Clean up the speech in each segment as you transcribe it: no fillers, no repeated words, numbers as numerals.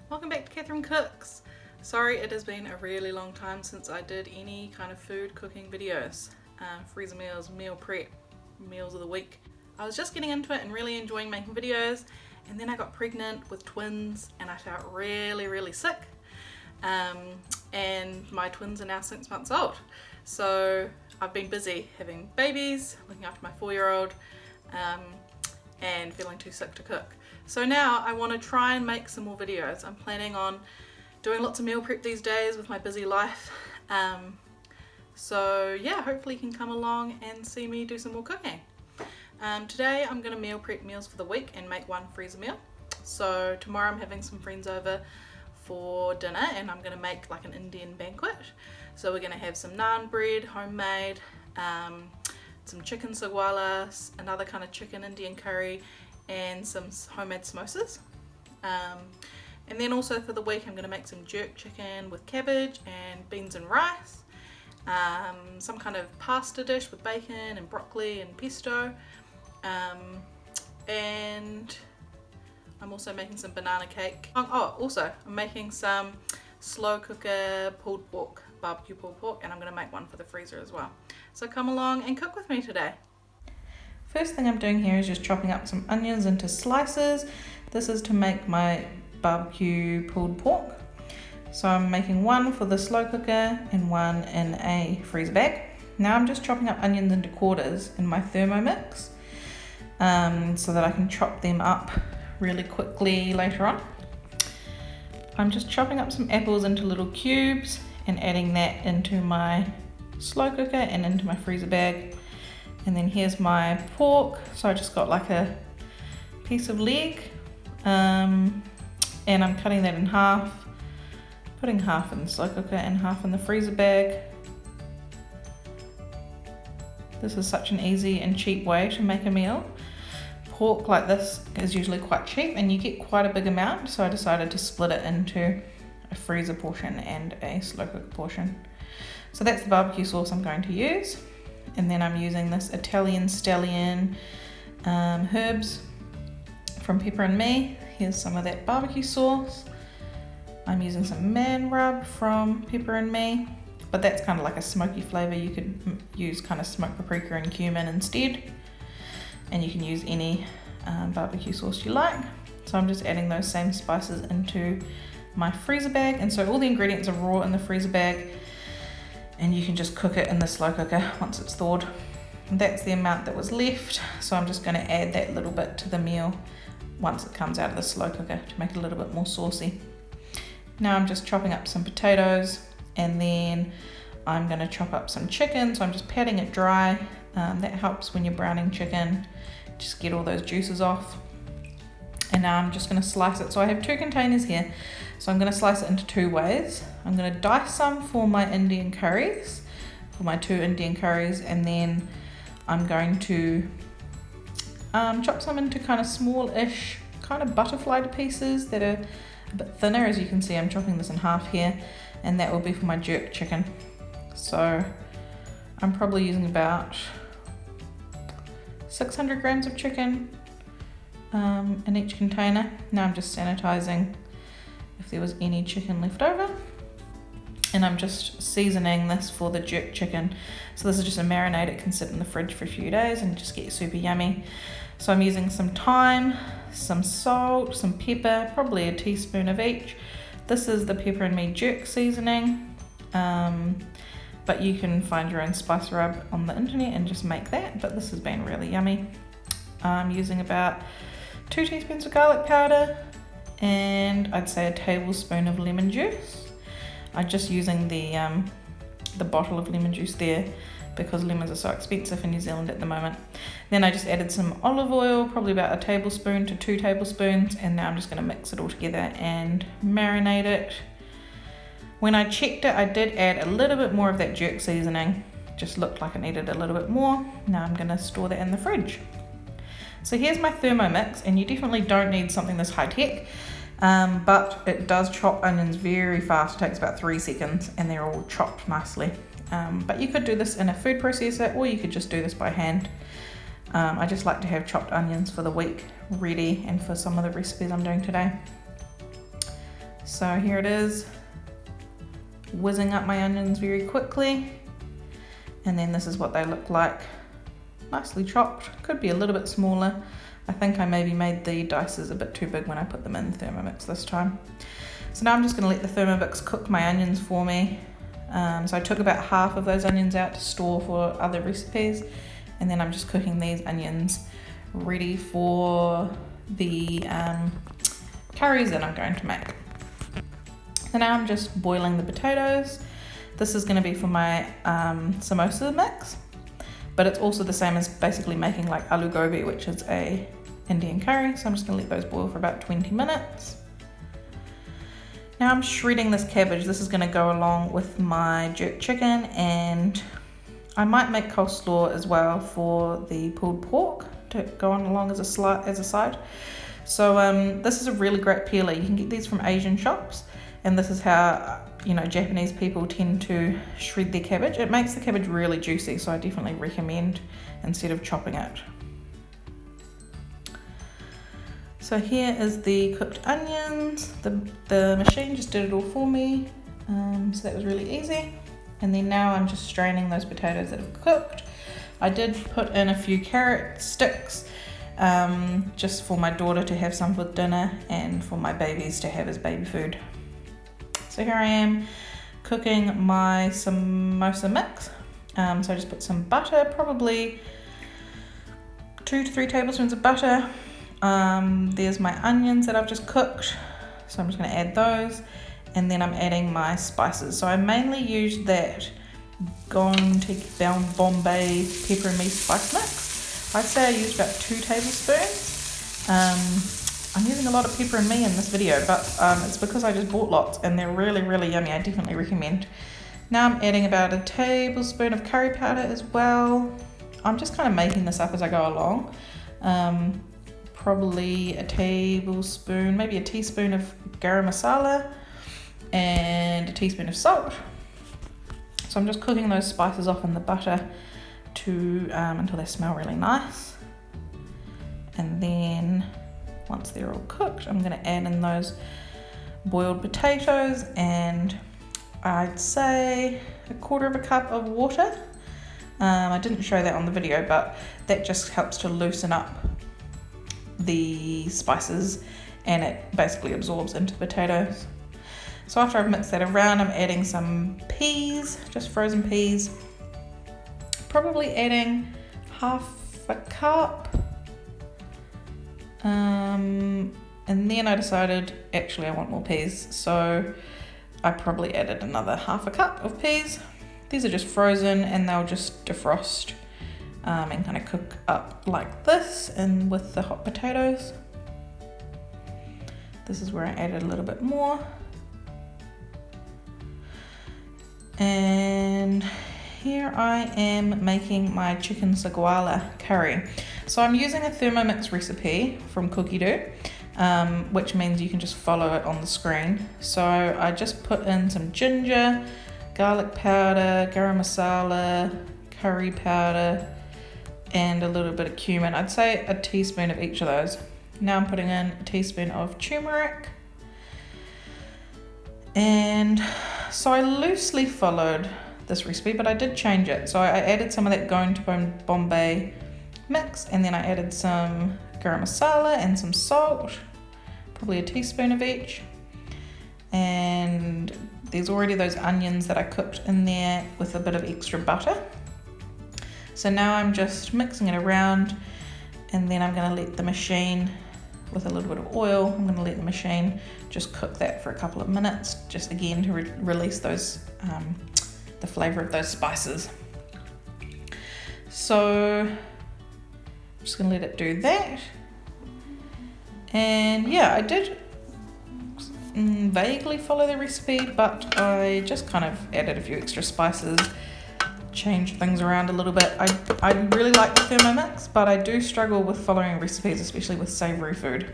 Welcome back to Catherine Cooks. Sorry, it has been a really long time since I did any kind of food cooking videos. Freezer meals, meal prep, meals of the week. I was just getting into it and really enjoying making videos, and then I got pregnant with twins and I felt really sick. And my twins are now 6 months old. So I've been busy having babies, looking after my 4-year-old, and feeling too sick to cook. So now I want to try and make some more videos. I'm planning on doing lots of meal prep these days with my busy life. So yeah, hopefully you can come along and see me do some more cooking. Today I'm going to meal prep meals for the week and make one freezer meal. So tomorrow I'm having some friends over for dinner and I'm going to make like an Indian banquet. So we're going to have some naan bread, homemade, some chicken Saagwalla, another kind of chicken Indian curry, and some homemade samosas. And then also for the week I'm going to make some jerk chicken with cabbage and beans and rice, some kind of pasta dish with bacon and broccoli and pesto, and I'm also making some banana cake. Oh, also I'm making some slow cooker pulled pork, barbecue pulled pork, and I'm going to make one for the freezer as well. So come along and cook with me today. First thing I'm doing here is just chopping up some onions into slices. This is to make my barbecue pulled pork. So I'm making one for the slow cooker and one in a freezer bag. Now I'm just chopping up onions into quarters in my Thermomix, so that I can chop them up really quickly later on. I'm just chopping up some apples into little cubes and adding that into my slow cooker and into my freezer bag. And then here's my pork. So I just got like a piece of leg, and I'm cutting that in half, putting half in the slow cooker and half in the freezer bag. This is such an easy and cheap way to make a meal. Pork like this is usually quite cheap and you get quite a big amount, so I decided to split it into a freezer portion and a slow cooker portion. So that's the barbecue sauce I'm going to use. And then I'm using this Italian Stallion herbs from Pepper & Me. Here's some of that barbecue sauce. I'm using some man rub from Pepper & Me, but that's kind of like a smoky flavour. You could use kind of smoked paprika and cumin instead. And you can use any barbecue sauce you like. So I'm just adding those same spices into my freezer bag. And so all the ingredients are raw in the freezer bag, and you can just cook it in the slow cooker once it's thawed. And that's the amount that was left, so I'm just going to add that little bit to the meal once it comes out of the slow cooker to make it a little bit more saucy. Now I'm just chopping up some potatoes, and then I'm going to chop up some chicken, so I'm just patting it dry. That helps when you're browning chicken, just get all those juices off. And now I'm just going to slice it. So I have 2 containers here, so I'm going to slice it into 2 ways. I'm going to dice some for my Indian curries, for my 2 Indian curries, and then I'm going to chop some into kind of small-ish, kind of butterfly pieces that are a bit thinner. As you can see, I'm chopping this in half here, and that will be for my jerk chicken. So I'm probably using about 600 grams of chicken in each container. Now I'm just sanitizing if there was any chicken left over, and I'm just seasoning this for the jerk chicken. So this is just a marinade. It can sit in the fridge for a few days and just get super yummy. So I'm using some thyme, some salt, some pepper, probably a teaspoon of each. This is the Pepper & Me jerk seasoning, but you can find your own spice rub on the internet and just make that, but this has been really yummy. I'm using about 2 teaspoons of garlic powder, and I'd say a tablespoon of lemon juice. I'm just using the bottle of lemon juice there because lemons are so expensive in New Zealand at the moment. Then I just added some olive oil, probably about a tablespoon to 2 tablespoons, and now I'm just going to mix it all together and marinate it. When I checked it, I did add a little bit more of that jerk seasoning. Just looked like it needed a little bit more. Now I'm going to store that in the fridge. So here's my Thermomix, and you definitely don't need something this high tech, but it does chop onions very fast. It takes about 3 seconds and they're all chopped nicely. But you could do this in a food processor, or you could just do this by hand. I just like to have chopped onions for the week ready and for some of the recipes I'm doing today. So here it is, whizzing up my onions very quickly. And then this is what they look like, nicely chopped. Could be a little bit smaller. I think I maybe made the dices a bit too big when I put them in Thermomix this time. So now I'm just gonna let the Thermomix cook my onions for me. So I took about half of those onions out to store for other recipes, and then I'm just cooking these onions ready for the curries that I'm going to make. So now I'm just boiling the potatoes. This is going to be for my samosa mix, but it's also the same as basically making like aloo gobi, which is a Indian curry. So I'm just going to let those boil for about 20 minutes. Now I'm shredding this cabbage. This is going to go along with my jerk chicken, and I might make coleslaw as well for the pulled pork to go on along as a side. So this is a really great peeler. You can get these from Asian shops, and this is how, you know, Japanese people tend to shred their cabbage. It makes the cabbage really juicy, so I definitely recommend instead of chopping it. So here is the cooked onions. The machine just did it all for me, so that was really easy. And then now I'm just straining those potatoes that have cooked. I did put in a few carrot sticks, just for my daughter to have some for dinner and for my babies to have as baby food. So here I am cooking my samosa mix. So I just put some butter, probably 2 to 3 tablespoons of butter. There's my onions that I've just cooked, so I'm just going to add those, and then I'm adding my spices. So I mainly use that Gone Down Bombay pepper and me spice mix. I'd say I used about 2 tablespoons. I'm using a lot of pepper and me in this video, but it's because I just bought lots and they're really, really yummy. I definitely recommend. Now I'm adding about a tablespoon of curry powder as well. I'm just kind of making this up as I go along. Probably a tablespoon, maybe a teaspoon of garam masala and a teaspoon of salt. So I'm just cooking those spices off in the butter until they smell really nice. And then once they're all cooked, I'm going to add in those boiled potatoes, and I'd say 1/4 cup of water. I didn't show that on the video, but that just helps to loosen up the spices and it basically absorbs into the potatoes. So after I've mixed that around, I'm adding some peas, just frozen peas. Probably adding 1/2 cup. And then I decided actually I want more peas, so I probably added another 1/2 cup of peas. These are just frozen and they'll just defrost and kind of cook up like this and with the hot potatoes. This is where I added a little bit more. And here I am making my chicken Saagwalla curry. So I'm using a Thermomix recipe from Cookie Do, which means you can just follow it on the screen. So I just put in some ginger, garlic powder, garam masala, curry powder, and a little bit of cumin. I'd say a teaspoon of each of those. Now I'm putting in a teaspoon of turmeric. And so I loosely followed this recipe, but I did change it. So I added some of that Gone to Bombay mix, and then I added some garam masala and some salt, probably a teaspoon of each. And there's already those onions that I cooked in there with a bit of extra butter. So now I'm just mixing it around, and then I'm going to let the machine, with a little bit of oil, I'm going to let the machine just cook that for a couple of minutes, just again to release those the flavour of those spices. So I'm just going to let it do that. And yeah, I did vaguely follow the recipe, but I just kind of added a few extra spices, changed things around a little bit. I really like the Thermomix, but I do struggle with following recipes, especially with savoury food.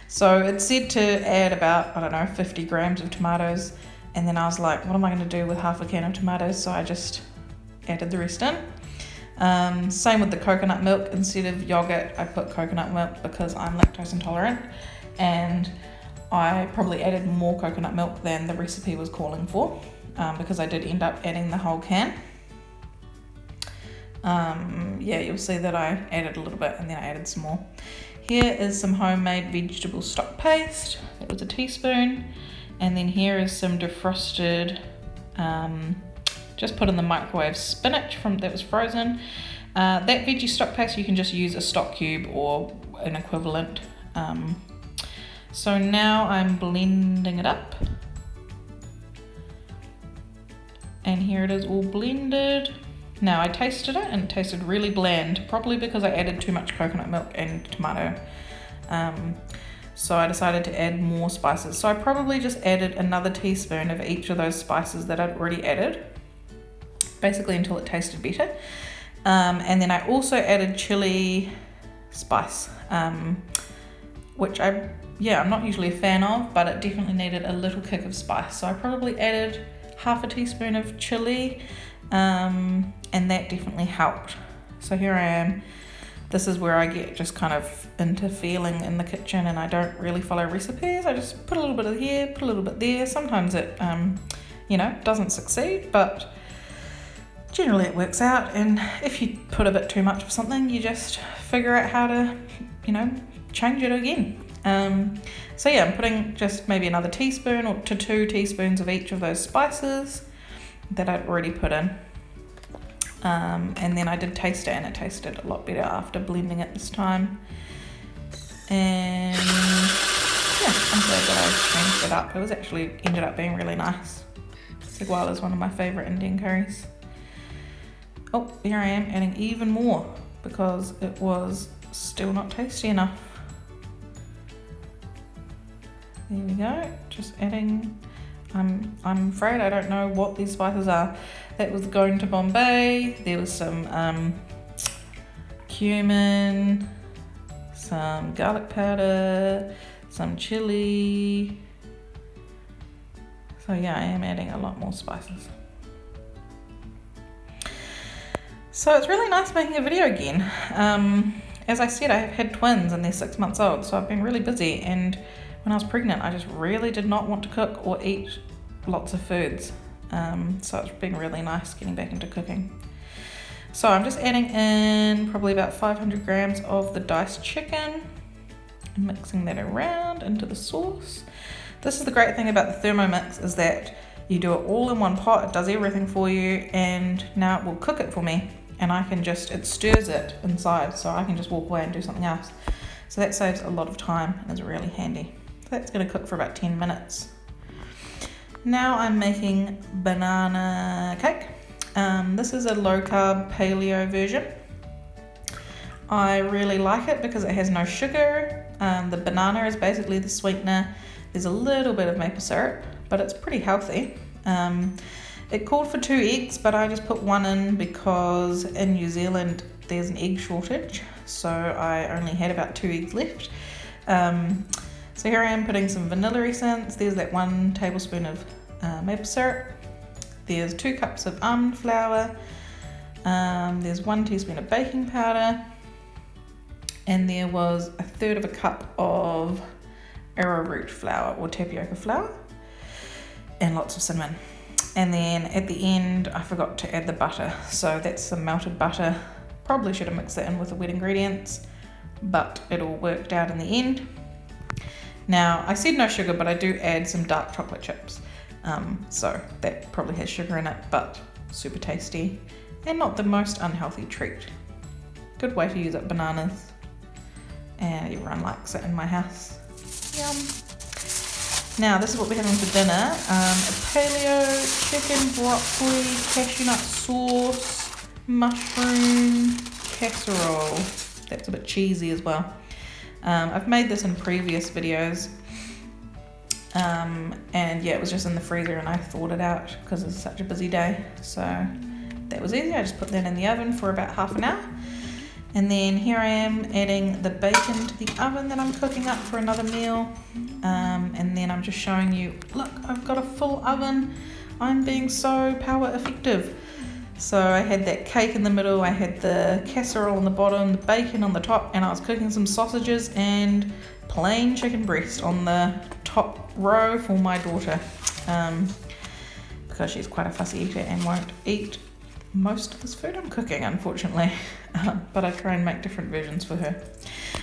So it said to add about, I don't know, 50 grams of tomatoes, and then I was like, what am I going to do with 1/2 can of tomatoes? So I just added the rest in. Same with the coconut milk. Instead of yogurt, I put coconut milk because I'm lactose intolerant, and I probably added more coconut milk than the recipe was calling for, because I did end up adding the whole can. Yeah, you'll see that I added a little bit and then I added some more. Here is some homemade vegetable stock paste. That was a teaspoon. And then here is some defrosted, just put in the microwave, spinach that was frozen. That veggie stock paste, you can just use a stock cube or an equivalent. So now I'm blending it up. And here it is all blended. Now I tasted it and it tasted really bland, probably because I added too much coconut milk and tomato. So I decided to add more spices. So I probably just added another teaspoon of each of those spices that I'd already added, basically until it tasted better. And then I also added chili spice, which I'm not usually a fan of, but it definitely needed a little kick of spice. So I probably added half a teaspoon of chili, and that definitely helped. So here I am. This is where I get just kind of into feeling in the kitchen, and I don't really follow recipes. I just put a little bit of here, put a little bit there. Sometimes it, doesn't succeed, but generally it works out. And if you put a bit too much of something, you just figure out how to, change it again. So yeah, I'm putting just maybe another teaspoon or to 2 teaspoons of each of those spices that I'd already put in. And then I did taste it, and it tasted a lot better after blending it this time. And yeah, I'm glad that I changed it up. It was actually ended up being really nice. Saagwalla is one of my favourite Indian curries. Oh, here I am adding even more because it was still not tasty enough. There we go, just adding. I'm afraid I don't know what these spices are. That was going to Bombay. There was some cumin, some garlic powder, some chili. So yeah, I am adding a lot more spices. So it's really nice making a video again. As I said, I have had twins and they're 6 months old, so I've been really busy, and when I was pregnant, I just really did not want to cook or eat lots of foods. So it's been really nice getting back into cooking. So I'm just adding in probably about 500 grams of the diced chicken and mixing that around into the sauce. This is the great thing about the Thermomix, is that you do it all in one pot. It does everything for you, and now it will cook it for me, and I can it stirs it inside, so I can just walk away and do something else. So that saves a lot of time and is really handy. So that's going to cook for about 10 minutes. Now I'm making banana cake. This is a low-carb paleo version. I really like it because it has no sugar. The banana is basically the sweetener. There's a little bit of maple syrup, but it's pretty healthy. It called for 2 eggs, but I just put 1 in because in New Zealand there's an egg shortage, so I only had about 2 eggs left. So here I am putting some vanilla essence. There's that 1 tablespoon of maple syrup. There's 2 cups of almond flour. There's 1 teaspoon of baking powder. And there was 1/3 of a cup of arrowroot flour or tapioca flour. And lots of cinnamon. And then at the end, I forgot to add the butter. So that's some melted butter. Probably should have mixed that in with the wet ingredients, but it all worked out in the end. Now, I said no sugar, but I do add some dark chocolate chips. So that probably has sugar in it, but super tasty and not the most unhealthy treat. Good way to use up bananas. And everyone likes it in my house. Yum. Now, this is what we're having for dinner. A paleo chicken, broccoli, cashew nut sauce, mushroom casserole. That's a bit cheesy as well. I've made this in previous videos, and yeah, it was just in the freezer and I thawed it out because it's such a busy day, so that was easy. I just put that in the oven for about half an hour, and then here I am adding the bacon to the oven that I'm cooking up for another meal, and then I'm just showing you, look, I've got a full oven. I'm being so power effective. So I had that cake in the middle, I had the casserole on the bottom, the bacon on the top, and I was cooking some sausages and plain chicken breast on the top row for my daughter, because she's quite a fussy eater and won't eat most of this food I'm cooking, unfortunately. But I try and make different versions for her.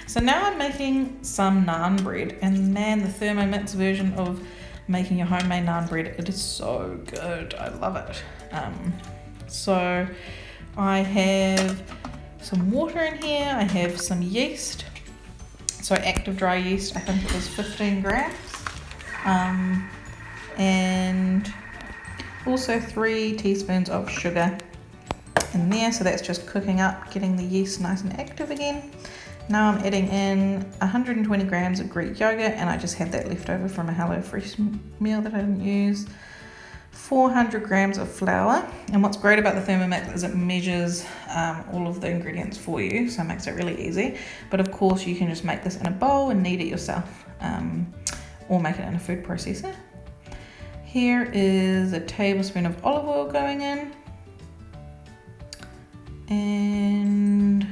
So now I'm making some naan bread, and man, the Thermomix version of making your homemade naan bread, it is so good. I love it. So I have some water in here, I have some yeast, so active dry yeast, I think it was 15 grams, and also 3 teaspoons of sugar in there, so that's just cooking up, getting the yeast nice and active again. Now I'm adding in 120 grams of Greek yogurt, and I just had that left over from a HelloFresh meal that I didn't use. 400 grams of flour, and what's great about the Thermomix is it measures all of the ingredients for you, so it makes it really easy. But of course you can just make this in a bowl and knead it yourself, or make it in a food processor. Here is a tablespoon of olive oil going in, and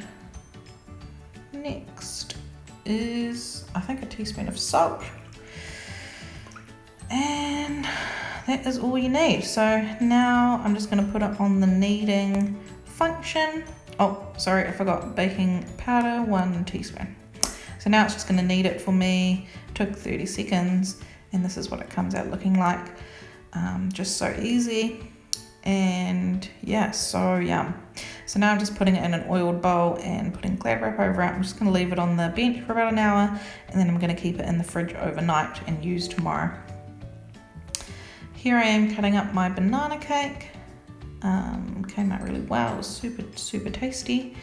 next is I think a teaspoon of salt, and that is all you need. So now I'm just going to put it on the kneading function. Oh, sorry, I forgot baking powder, 1 teaspoon. So now it's just going to knead it for me. Took 30 seconds, and this is what it comes out looking like. Just so easy, and yeah, so yum. So now I'm just putting it in an oiled bowl and putting glad wrap over it. I'm just going to leave it on the bench for about an hour, and then I'm going to keep it in the fridge overnight and use tomorrow. Here I am cutting up my banana cake. Came out really well. It was super tasty,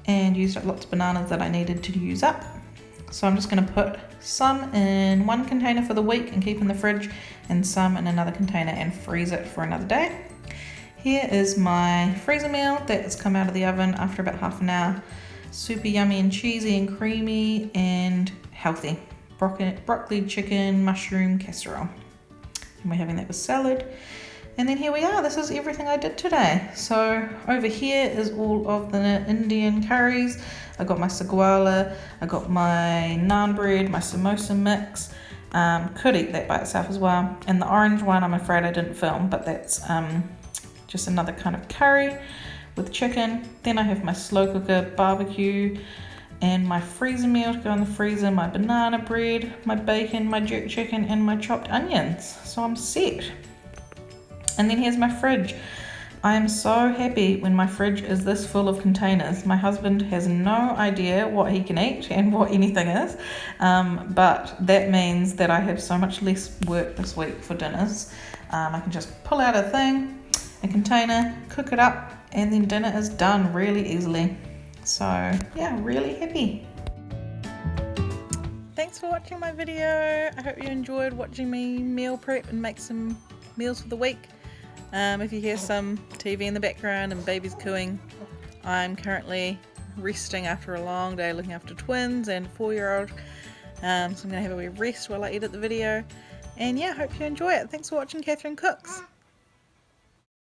and used up lots of bananas that I needed to use up. So I'm just going to put some in one container for the week and keep in the fridge, and some in another container and freeze it for another day. Here is my freezer meal that's come out of the oven after about half an hour. Super yummy and cheesy and creamy and healthy. Broccoli, chicken, mushroom casserole. And we're having that with salad. And then here we are, this is everything I did today. So over here is all of the Indian curries. I got my Saagwalla, I got my naan bread, my samosa mix. Could eat that by itself as well. And the orange one, I'm afraid I didn't film, but that's just another kind of curry with chicken. Then I have my slow cooker barbecue and my freezer meal to go in the freezer, my banana bread, my bacon, my jerk chicken, and my chopped onions. So I'm set. And then here's my fridge. I am so happy when my fridge is this full of containers. My husband has no idea what he can eat and what anything is, but that means that I have so much less work this week for dinners. I can just pull out a container, cook it up, and then dinner is done really easily. So yeah, really happy. Thanks for watching my video. I hope you enjoyed watching me meal prep and make some meals for the week. If you hear some TV in the background and babies cooing, I'm currently resting after a long day looking after twins and a 4-year-old. So I'm going to have a wee rest while I edit the video. And yeah, hope you enjoy it. Thanks for watching Catherine Cooks.